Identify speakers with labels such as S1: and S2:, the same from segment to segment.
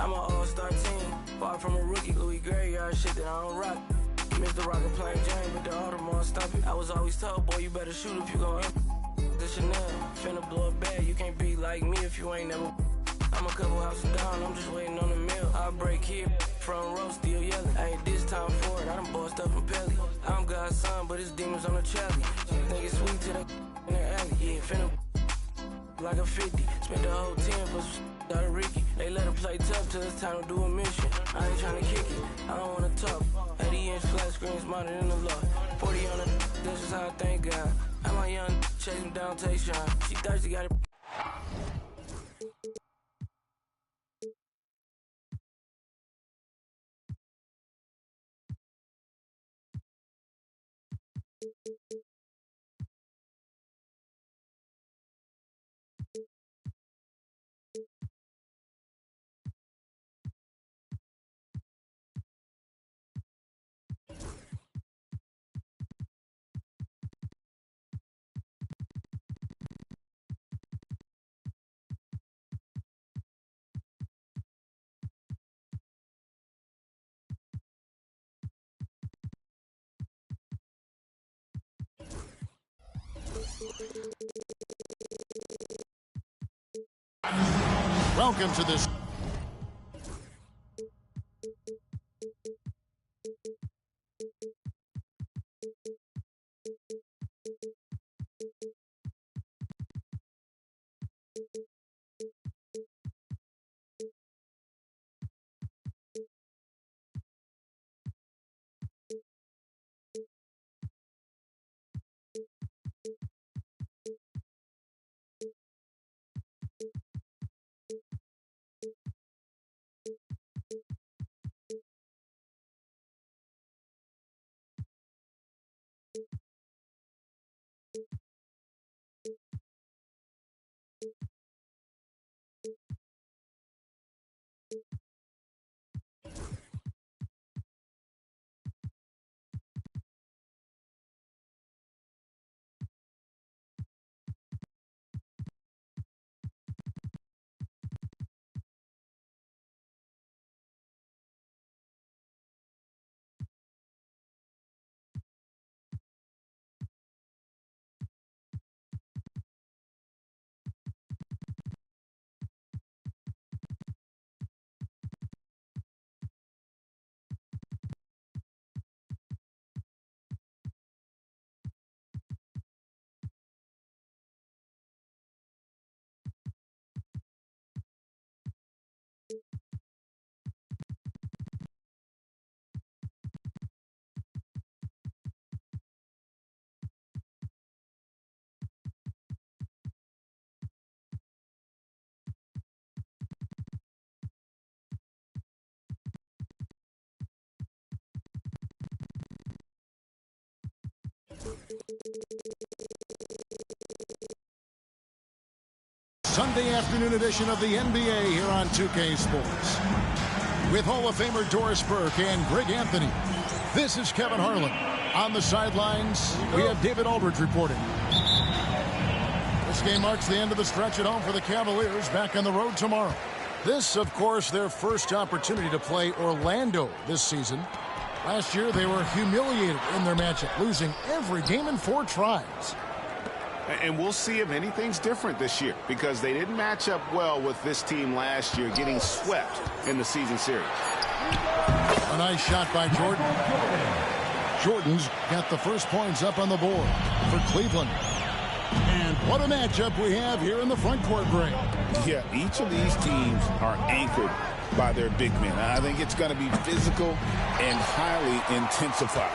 S1: I'm an all-star team. Far from a rookie, Louis Gray-yard shit that I don't rock. Mr. Rocket playing James with the Audemars stumpy. I was always told, boy, you better shoot if you gon' the Chanel. Finna blow a bag, you can't be like me if you ain't never. I'm a couple houses down, I'm just waiting on the meal. I break here, front row, still yelling. I ain't this time for it, I done bossed up from Pelly. I'm God's son, but his demons on the trolley. Think it's sweet to the in the alley. Yeah, finna like a 50. Spent the whole 10 for some out of Ricky. They let her play tough till it's time to do a mission. I ain't tryna kick it, I don't wanna talk. 80-inch flat screen smarter than the law. 40 on the, this is how I thank God. I'm a young, chase him down, take shine. She thirsty, got it.
S2: Welcome to this. Sunday afternoon edition of the NBA here on 2K Sports. With Hall of Famer Doris Burke and Greg Anthony, this is Kevin Harlan. On the sidelines, we have David Aldridge reporting. This game marks the end of the stretch at home for the Cavaliers, back on the road tomorrow. This, of course, their first opportunity to play Orlando this season. Last year, they were humiliated in their matchup, losing every game in 4 tries.
S3: And we'll see if anything's different this year, because they didn't match up well with this team last year, getting swept in the season series.
S2: A nice shot by Jordan. Jordan's got the first points up on the board for Cleveland. And what a matchup we have here in the front court, Greg.
S3: Yeah, each of these teams are anchored by their big men. I think it's going to be physical and highly intensified.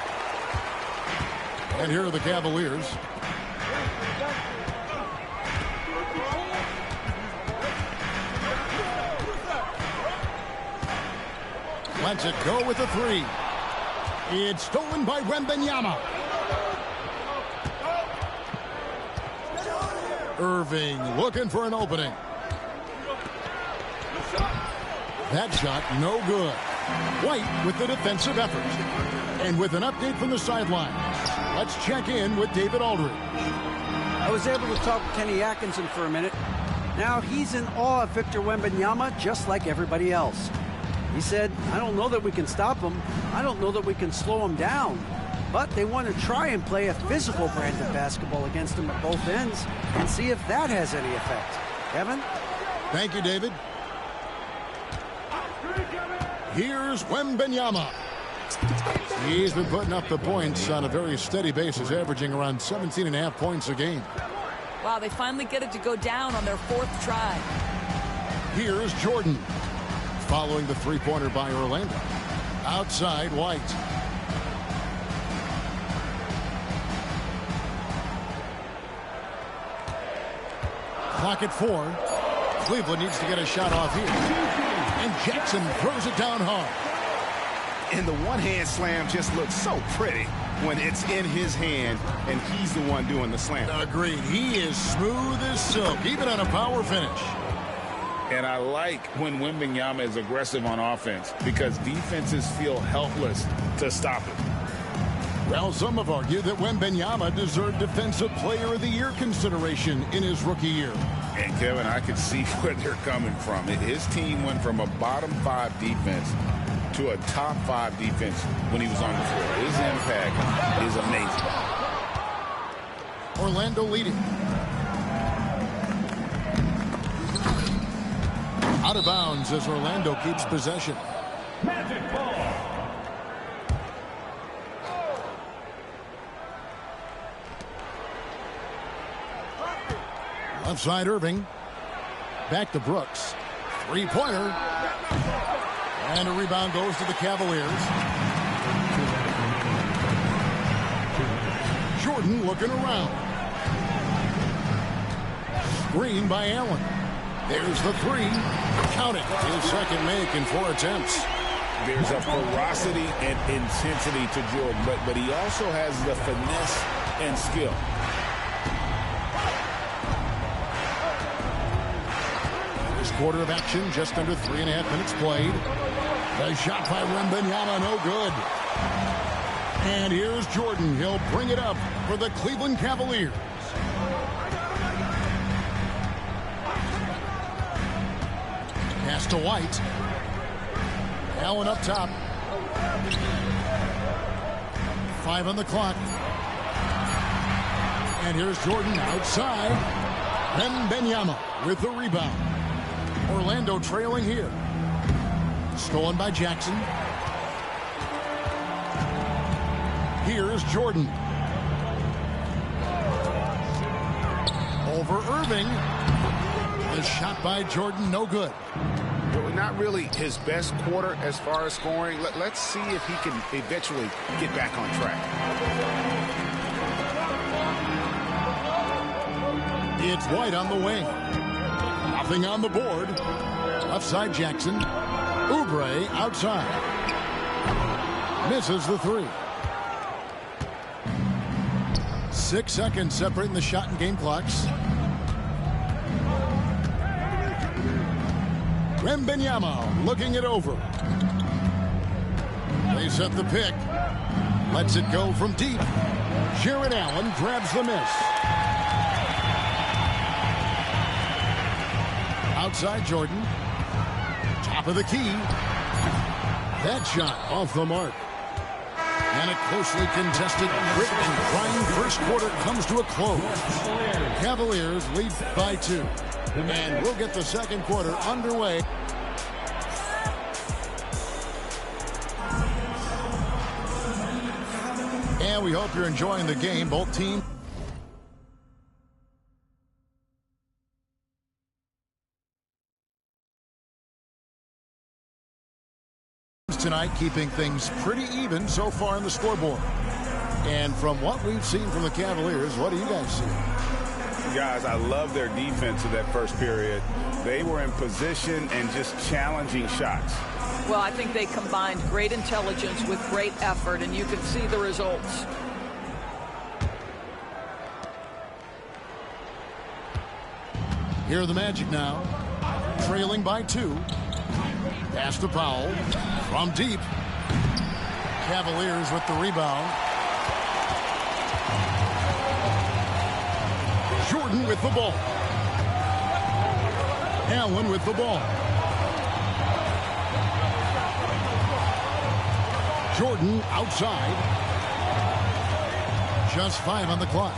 S2: And here are the Cavaliers. Lets it go with a 3. It's stolen by Wembanyama. Irving looking for an opening. That shot no good. White with the defensive effort. And with an update from the sidelines, let's check in with David Aldridge.
S4: I was able to talk to Kenny Atkinson for a minute. Now he's in awe of Victor Wembanyama just like everybody else. He said, I don't know that we can stop him. I don't know that we can slow him down. But they want to try and play a physical brand of basketball against him at both ends and see if that has any effect. Kevin?
S2: Thank you, David. Here's Wembanyama. He's been putting up the points on a very steady basis, averaging around 17.5 points a game.
S5: Wow, they finally get it to go down on their 4th try.
S2: Here's Jordan. Following the three-pointer by Orlando. Outside, White. Clock at 4. Cleveland needs to get a shot off here. And Jackson throws it down hard.
S3: And the one-hand slam just looks so pretty when it's in his hand and he's the one doing the slam.
S2: Agreed. He is smooth as silk, even on a power finish.
S6: And I like when Wembanyama is aggressive on offense because defenses feel helpless to stop it.
S2: Well, some have argued that Wembanyama deserved Defensive Player of the Year consideration in his rookie year.
S6: And, Kevin, I can see where they're coming from. His team went from a bottom 5 defense to a top 5 defense when he was on the floor. His impact is amazing.
S2: Orlando leading. Out of bounds as Orlando keeps possession.
S7: Magic ball.
S2: Left side Irving. Back to Brooks. Three-pointer. And a rebound goes to the Cavaliers. Jordan looking around. Screen by Allen. There's the 3. Count it. His second make in 4 attempts.
S6: There's a ferocity and intensity to Jordan, but he also has the finesse and skill.
S2: This quarter of action, just under 3.5 minutes played. The shot by Wembanyama, no good. And here's Jordan. He'll bring it up for the Cleveland Cavaliers. Pass to White. Allen up top. 5 on the clock. And here's Jordan outside. Wembanyama with the rebound. Orlando trailing here. Stolen by Jackson. Here's Jordan. Over Irving. The shot by Jordan, no good.
S3: Well, not really his best quarter as far as scoring. Let's see if he can eventually get back on track.
S2: It's White on the wing. Nothing on the board. Left side Jackson. Oubre outside. Misses the 3. 6 seconds separating the shot and game clocks. Wembanyama looking it over. They set the pick. Lets it go from deep. Jarrett Allen grabs the miss. Outside Jordan. Top of the key. That shot off the mark. And a closely contested, grit and grind first quarter comes to a close. Cavaliers lead by 2. And we'll get the second quarter underway. And we hope you're enjoying the game. Both teams tonight, keeping things pretty even so far on the scoreboard. And from what we've seen from the Cavaliers, what do you guys see?
S6: Guys, I love their defense in that first period. They were in position and just challenging shots.
S5: Well, I think they combined great intelligence with great effort, and you can see the results.
S2: Here are the Magic now, trailing by 2. Pass to Powell from deep. Cavaliers with the rebound. Jordan with the ball. Allen with the ball. Jordan outside. Just 5 on the clock.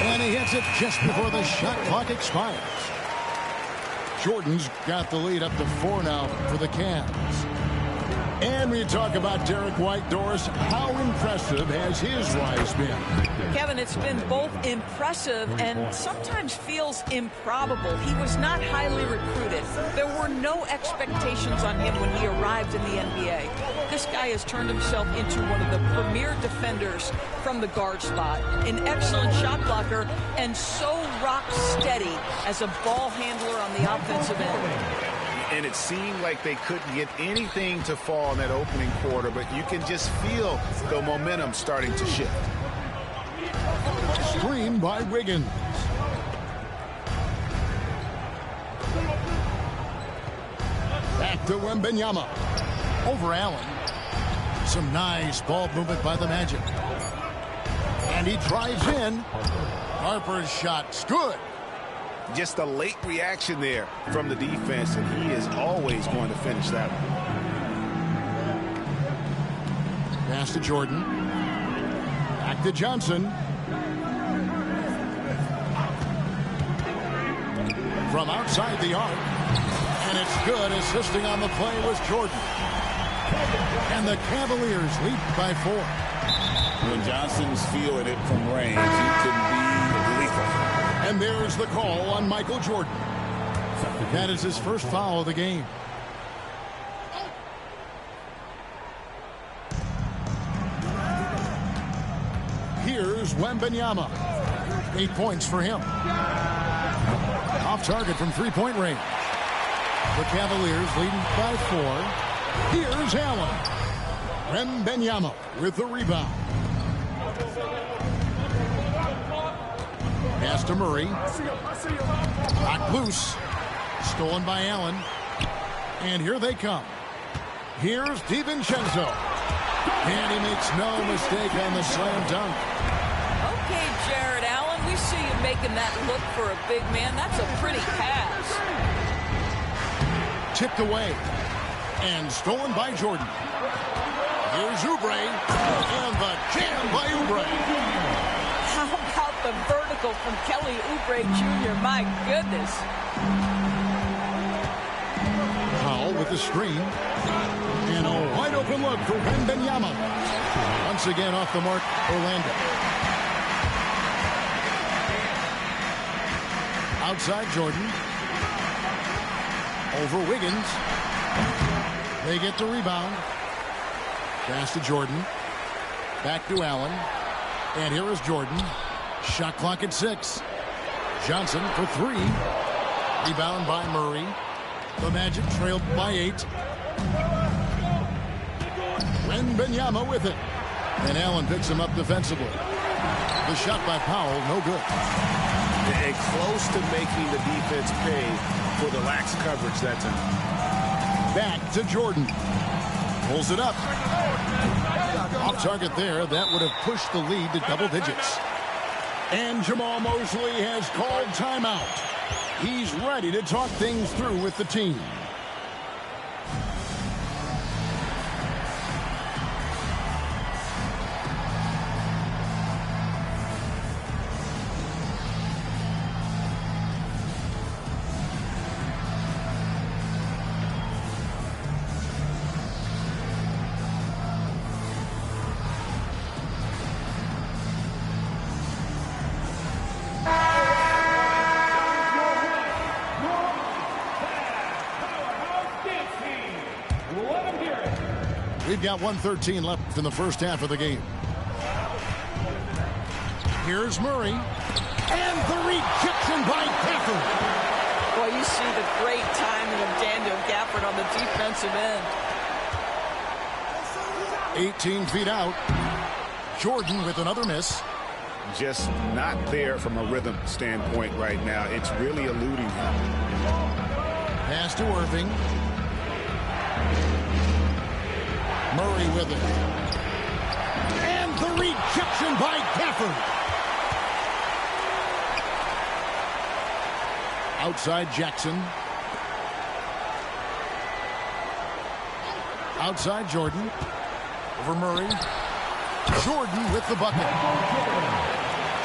S2: And he hits it just before the shot clock expires. Jordan's got the lead up to 4 now for the Cavs. And we talk about Derek White. Doris, how impressive has his rise been?
S5: Kevin, it's been both impressive and sometimes feels improbable. He was not highly recruited. There were no expectations on him when he arrived in the NBA. This guy has turned himself into one of the premier defenders from the guard spot. An excellent shot blocker and so rock steady as a ball handler on the offensive end.
S3: And it seemed like they couldn't get anything to fall in that opening quarter, but you can just feel the momentum starting to shift.
S2: Screen by Wiggins. Back to Wembanyama. Over Allen. Some nice ball movement by the Magic. And he drives in. Harper's shot's good.
S3: Just a late reaction there from the defense, and he is always going to finish that one.
S2: Pass to Jordan. Back to Johnson. From outside the arc. And it's good. Assisting on the play was Jordan. And the Cavaliers lead by 4.
S6: When Johnson's feeling it from range, he can be lethal.
S2: And there's the call on Michael Jordan. That is his first foul of the game. Here's Wembanyama. 8 points for him. Off target from three-point range. The Cavaliers leading by 4. Here's Allen. Wembanyama with the rebound. Pass to Murray. Knocked loose. Stolen by Allen. And here they come. Here's DiVincenzo. And he makes no mistake on the slam dunk.
S5: Okay, Jared Allen, we see you making that look for a big man. That's a pretty pass.
S2: Tipped away. And stolen by Jordan. Here's Oubre. And the jam by Oubre.
S5: How about the vertical from Kelly Oubre Jr.? My goodness.
S2: Powell with the screen. And a wide open look for Wembanyama. Once again off the mark, Orlando. Outside Jordan. Over Wiggins. They get the rebound. Pass to Jordan. Back to Allen. And here is Jordan. Shot clock at 6. Johnson for 3. Rebound by Murray. The Magic trailed by 8. Wembanyama with it. And Allen picks him up defensively. The shot by Powell, no good.
S3: And close to making the defense pay for the lax coverage that time.
S2: Back to Jordan. Pulls it up. Off target there. That would have pushed the lead to double digits. And Jamal Mosley has called timeout. He's ready to talk things through with the team. We've got 1:13 left in the first half of the game. Here's Murray. And the rejection by Gafford.
S5: Well, you see the great timing of Daniel Gafford on the defensive end.
S2: 18 feet out. Jordan with another miss.
S3: Just not there from a rhythm standpoint right now. It's really eluding him.
S2: Pass to Irving. Murray with it. And the rejection by Gafford. Outside Jackson. Outside Jordan. Over Murray. Jordan with the bucket.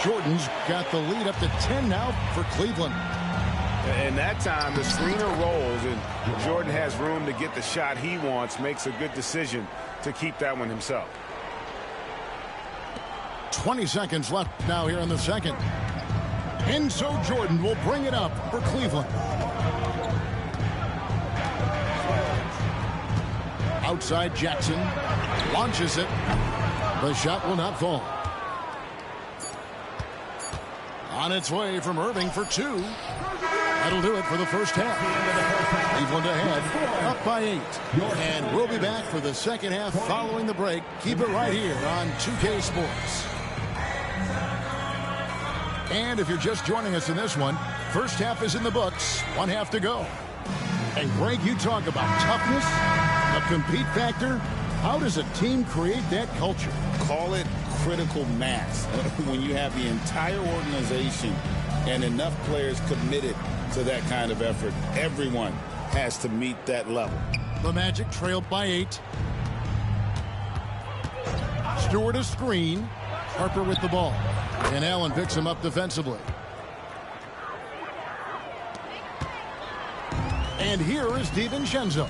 S2: Jordan's got the lead up to 10 now for Cleveland.
S3: And that time the screener rolls and Jordan has room to get the shot he wants. Makes a good decision to keep that one himself.
S2: 20 seconds left now here in the second. And so Jordan will bring it up for Cleveland. Outside Jackson. Launches it. The shot will not fall. On its way from Irving for two. That'll do it for the first half. Cleveland ahead, up by 8. And we'll be back for the second half following the break. Keep it right here on 2K Sports. And if you're just joining us in this one, first half is in the books, 1 half to go. And Greg, you talk about toughness, a compete factor. How does a team create that culture?
S6: Call it critical mass. When you have the entire organization and enough players committed to that kind of effort, everyone has to meet that level.
S2: The Magic trailed by 8. Stewart a screen. Harper with the ball. And Allen picks him up defensively. And here is DiVincenzo.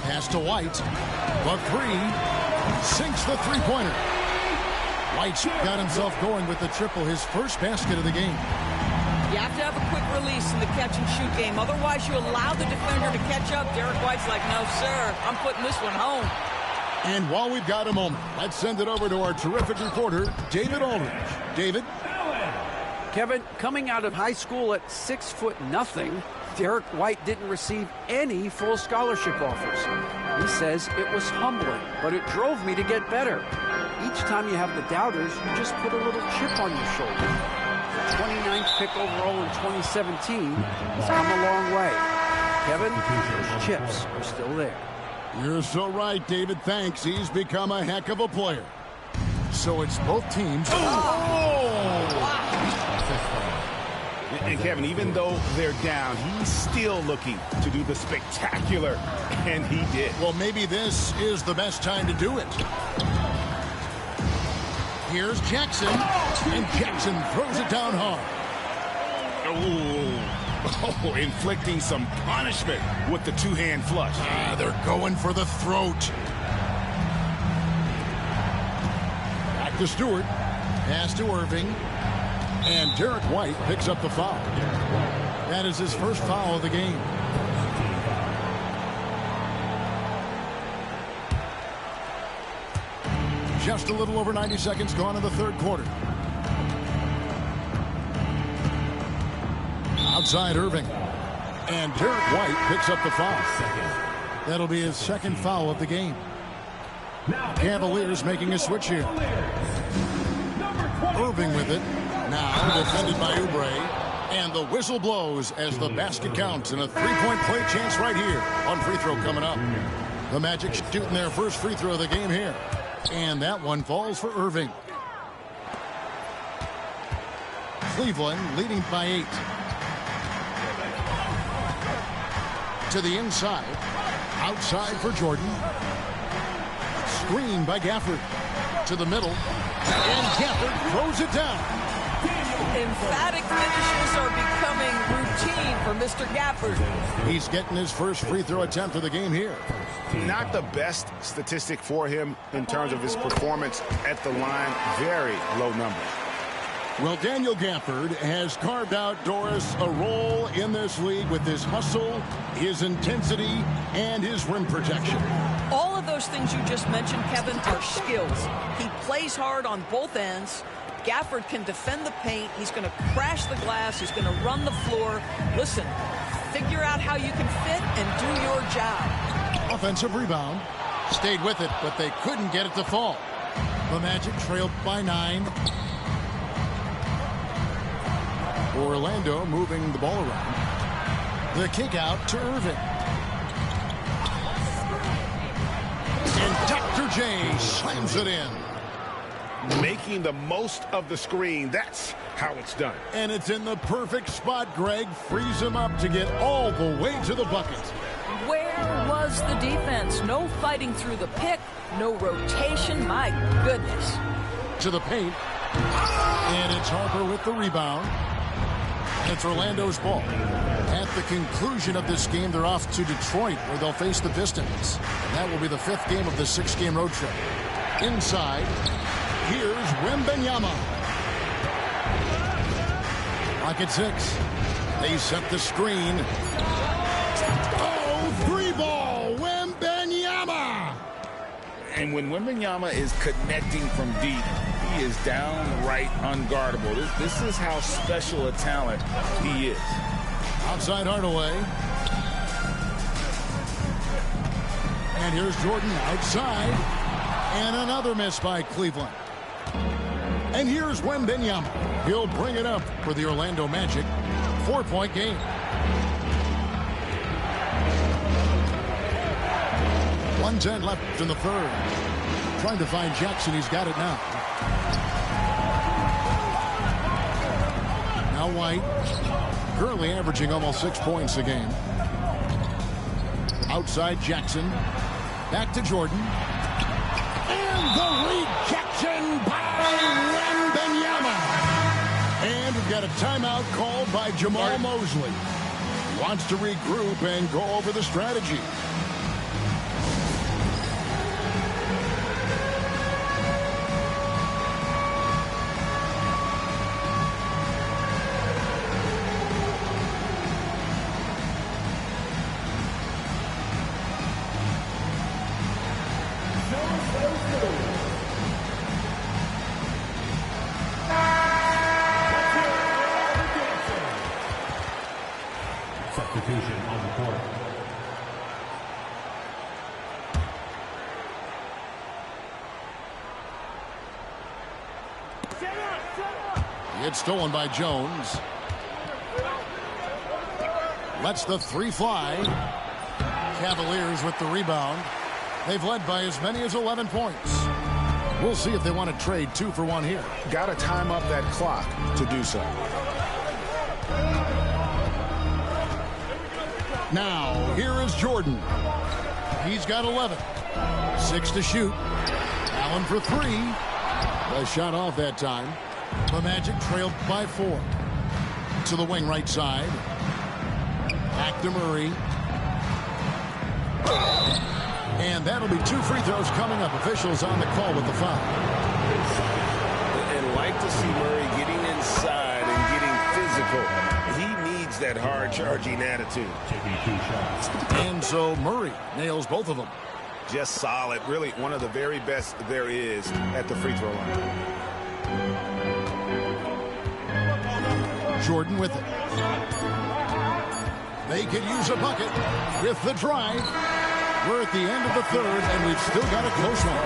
S2: Pass to White. The three. Sinks the three-pointer. White's got himself going with the triple, his first basket of the game.
S5: You have to have a quick release in the catch-and-shoot game. Otherwise, you allow the defender to catch up. Derek White's like, no, sir, I'm putting this one home.
S2: And while we've got a moment, let's send it over to our terrific reporter, David Aldridge. David?
S4: Kevin, coming out of high school at 6'0", Derek White didn't receive any full scholarship offers. He says it was humbling, but it drove me to get better. Each time you have the doubters, you just put a little chip on your shoulder. The 29th pick overall in 2017 has come a long way. Kevin, those chips are still there.
S2: You're so right, David. Thanks. He's become a heck of a player. So it's both teams.
S3: And Kevin, even though they're down, he's still looking to do the spectacular, and he did.
S2: Well, maybe this is the best time to do it. Here's Jackson, and Jackson throws it down hard.
S3: Oh, inflicting some punishment with the two-hand flush.
S2: They're going for the throat. Back to Stewart. Pass to Irving. And Derek White picks up the foul. That is his first foul of the game. Just a little over 90 seconds gone in the third quarter. Outside Irving. And Derek White picks up the foul. That'll be his second foul of the game. Cavaliers making a switch here. Irving with it. Now defended by Oubre. And the whistle blows as the basket counts. And a three-point play chance right here on free throw coming up. The Magic shooting their first free throw of the game here. And that one falls for Irving. Cleveland leading by 8. To the inside. Outside for Jordan. Screen by Gafford. To the middle. And Gafford throws it down.
S5: Emphatic finishes are becoming routine for Mr. Gafford.
S2: He's getting his first free throw attempt of the game here.
S3: Not the best statistic for him in terms of his performance at the line. Very low number.
S2: Well, Daniel Gafford has carved out, Doris, a role in this league with his hustle, his intensity, and his rim protection.
S5: All of those things you just mentioned, Kevin, are skills. He plays hard on both ends. Gafford can defend the paint. He's going to crash the glass. He's going to run the floor. Listen, figure out how you can fit and do your job.
S2: Offensive rebound. Stayed with it, but they couldn't get it to fall. The Magic trailed by 9. Orlando moving the ball around. The kick out to Irving. And Dr. OBJ slams it in.
S3: Making the most of the screen. That's how it's done.
S2: And it's in the perfect spot. Greg frees him up to get all the way to the bucket.
S5: Where was the defense? No fighting through the pick, no rotation. My goodness.
S2: To the paint. And it's Harper with the rebound. And it's Orlando's ball. At the conclusion of this game, they're off to Detroit, where they'll face the Pistons. And that will be the 5th game of the 6-game road trip. Inside, here's Wembanyama. Rocket 6. They set the screen. Oh, 3-ball, Wembanyama.
S6: And when Wembanyama is connecting from deep, he is downright unguardable. This is how special a talent he is.
S2: Outside Hardaway. And here's Jordan outside. And another miss by Cleveland. And here's Wembanyama. He'll bring it up for the Orlando Magic. 4-point game. .110 left in the third. Trying to find Jackson. He's got it now. Now White. Currently averaging almost 6 points a game. Outside Jackson. Back to Jordan. And the rejection by Wembanyama. And we've got a timeout called by Jamal Mosley. Wants to regroup and go over the strategy.
S7: Substitution on the court.
S2: It's stolen by Jones. Lets the 3 fly. Cavaliers with the rebound. They've led by as many as 11 points. We'll see if they want to trade 2 for 1 here.
S3: Got to time up that clock to do so.
S2: Now, here is Jordan. He's got 11. 6 to shoot. Allen for 3. The shot off that time. The Magic trailed by 4. To the wing right side. Back to Murray. And that'll be 2 free throws coming up. Officials on the call with the foul.
S3: And like to see Murray getting inside and getting physical. He needs that hard-charging attitude.
S7: Taking 2 shots.
S2: And so Murray nails both of them.
S3: Just solid. Really one of the very best there is at the free throw line.
S2: Jordan with it. They could use a bucket with the drive. We're at the end of the third, and we've still got a close one.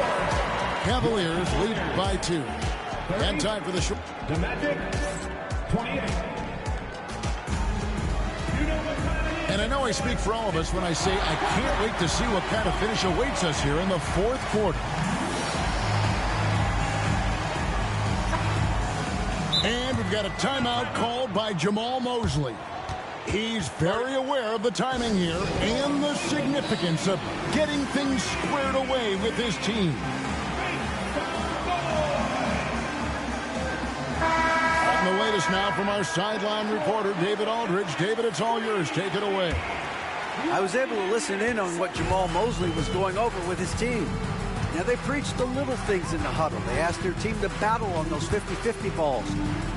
S2: Cavaliers lead by 2. And time for the short.
S7: The Magic, 28.
S2: And I know I speak for all of us when I say I can't wait to see what kind of finish awaits us here in the 4th quarter. And we've got a timeout called by Jamal Mosley. He's very aware of the timing here and the significance of getting things squared away with his team. And the latest now from our sideline reporter, David Aldridge. David, it's all yours. Take it away.
S4: I was able to listen in on what Jamal Mosley was going over with his team. Now, they preached the little things in the huddle. They asked their team to battle on those 50-50 balls.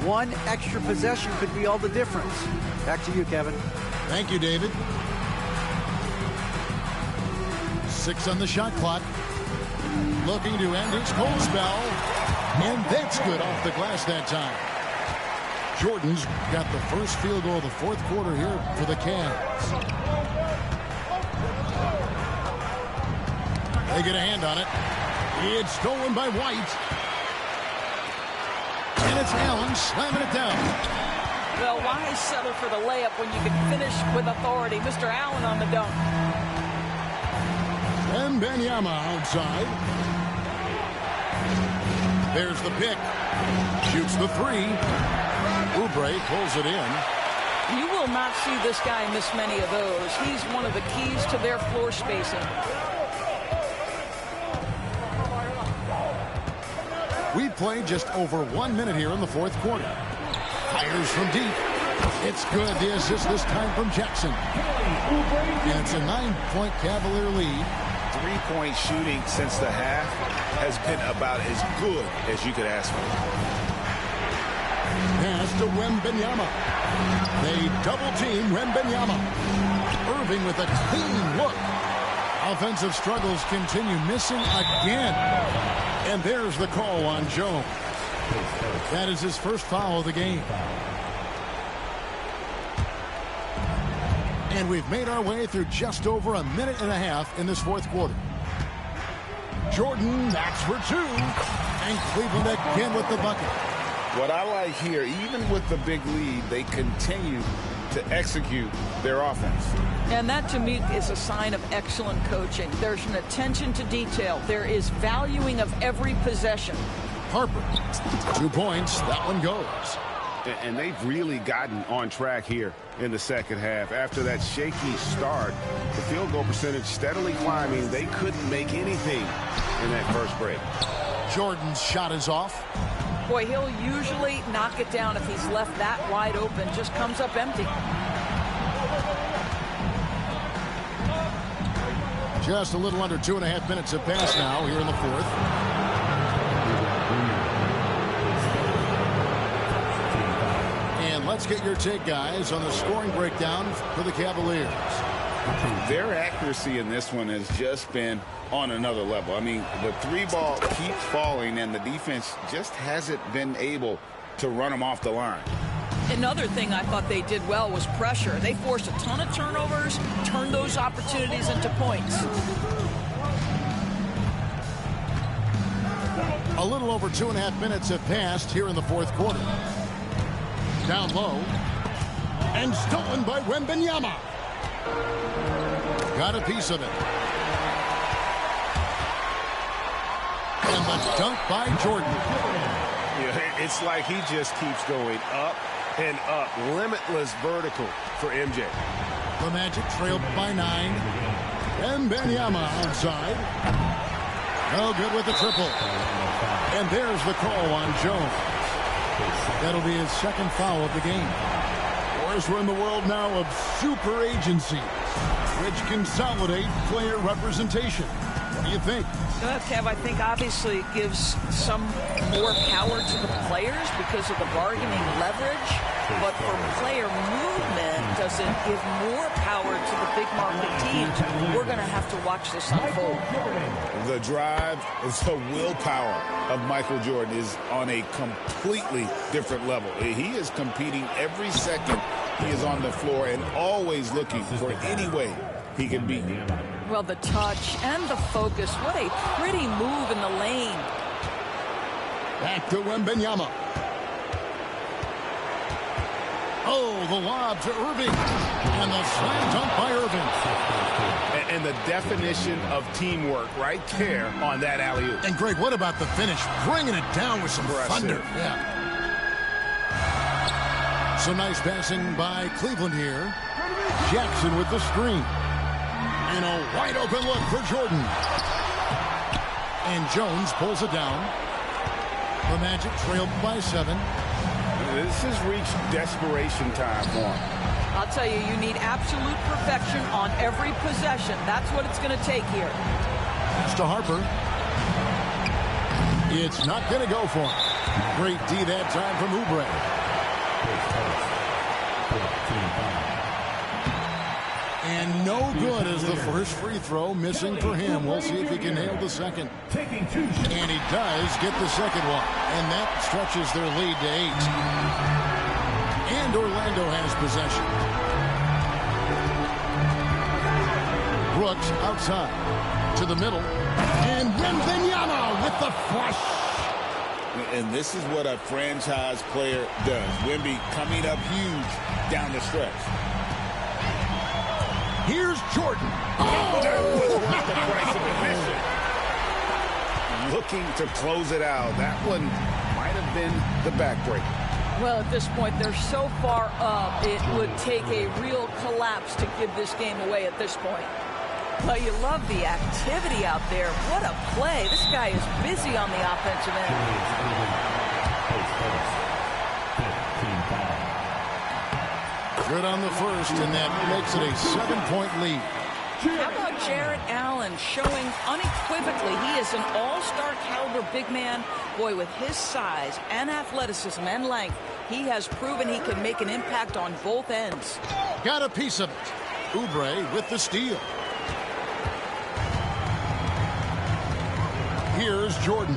S4: 1 extra possession could be all the difference. Back to you, Kevin.
S2: Thank you, David. 6 on the shot clock. Looking to end his cold spell. And that's good off the glass that time. Jordan's got the first field goal of the 4th quarter here for the Cavs. They get a hand on it. It's stolen by White. And it's Allen slamming it down.
S5: Well, why settle for the layup when you can finish with authority? Mr. Allen on the dunk.
S2: Wembanyama outside. There's the pick. Shoots the three. Oubre pulls it in.
S5: You will not see this guy miss many of those. He's one of the keys to their floor spacing.
S2: We played just over 1 minute here in the fourth quarter. Fires from deep. It's good. The assist this time from Jackson. And it's a 9-point Cavalier lead.
S3: Three-point shooting since the half has been about as good as you could ask for.
S2: Pass to Wembanyama. They double-team Wembanyama. Irving with a clean look. Offensive struggles continue, missing again. And there's the call on Jones. That is his first foul of the game. And we've made our way through just over a minute and a half in this fourth quarter. Jordan, that's for two. And Cleveland again with the bucket.
S3: What I like here, even with the big lead, they continue to execute their offense.
S5: And that, to me, is a sign of excellent coaching. There's an attention to detail. There is valuing of every possession.
S2: Harper, 2 points. That one goes.
S3: And they've really gotten on track here in the second half. After that shaky start, the field goal percentage steadily climbing. They couldn't make anything in that first break.
S2: Jordan's shot is off.
S5: Boy, he'll usually knock it down if he's left that wide open. Just comes up empty.
S2: Just a little under 2.5 minutes have passed now here in the fourth. And let's get your take, guys, on the scoring breakdown for the Cavaliers.
S6: Their accuracy in this one has just been on another level. I mean, the three ball keeps falling, and the defense just hasn't been able to run them off the line.
S5: Another thing I thought they did well was pressure. They forced a ton of turnovers, turned those opportunities into points.
S2: A little over 2.5 minutes have passed here in the fourth quarter. Down low. And stolen by Wembanyama. Got a piece of it. And the dunk by Jordan.
S3: Yeah, it's like he just keeps going up and up. Limitless vertical for MJ.
S2: The Magic trailed by 9. Wembanyama outside. No good with the triple. And there's the call on Jones. That'll be his second foul of the game. Of course, we're in the world now of super agencies, which consolidate player representation. What do you think?
S5: Well, Kev, I think obviously it gives some more power to the players because of the bargaining leverage. But for player movement, does it give more power to the big market teams? We're going to have to watch this unfold.
S6: The drive, the willpower of Michael Jordan is on a completely different level. He is competing every second he is on the floor and always looking for any way he can beat you.
S5: Well, the touch and the focus. What a pretty move in the lane.
S2: Back to Wembanyama. Oh, the lob to Irving. And the slam dunk by Irving.
S3: And the definition of teamwork right there on that alley-oop.
S2: And, Greg, what about the finish? Bringing it down with some thunder. Yeah. So nice passing by Cleveland here. Jackson with the screen. And a wide open look for Jordan. And Jones pulls it down. The Magic trailed by 7.
S3: This has reached desperation time for him.
S5: I'll tell you, you need absolute perfection on every possession. That's what it's going to take here.
S2: Pass to Harper. It's not going to go for him. Great D that time from Oubre. And no good as the first free throw, missing for him. We'll see if he can nail the second. And he does get the second one. And that stretches their lead to 8. And Orlando has possession. Brooks outside to the middle. And Wembanyama with the flush.
S6: And this is what a franchise player does. Wemby coming up huge down the stretch.
S2: Here's Jordan. Oh!
S3: the price of admission. Looking to close it out. That one might have been the backbreaker.
S5: Well, at this point, they're so far up, it would take a real collapse to give this game away at this point. But you love the activity out there. What a play. This guy is busy on the offensive end.
S2: Good on the first, and that makes it a 7-point lead.
S5: How about Jarrett Allen showing unequivocally he is an all-star caliber big man. Boy, with his size and athleticism and length, he has proven he can make an impact on both ends.
S2: Got a piece of it. Oubre with the steal. Here's Jordan.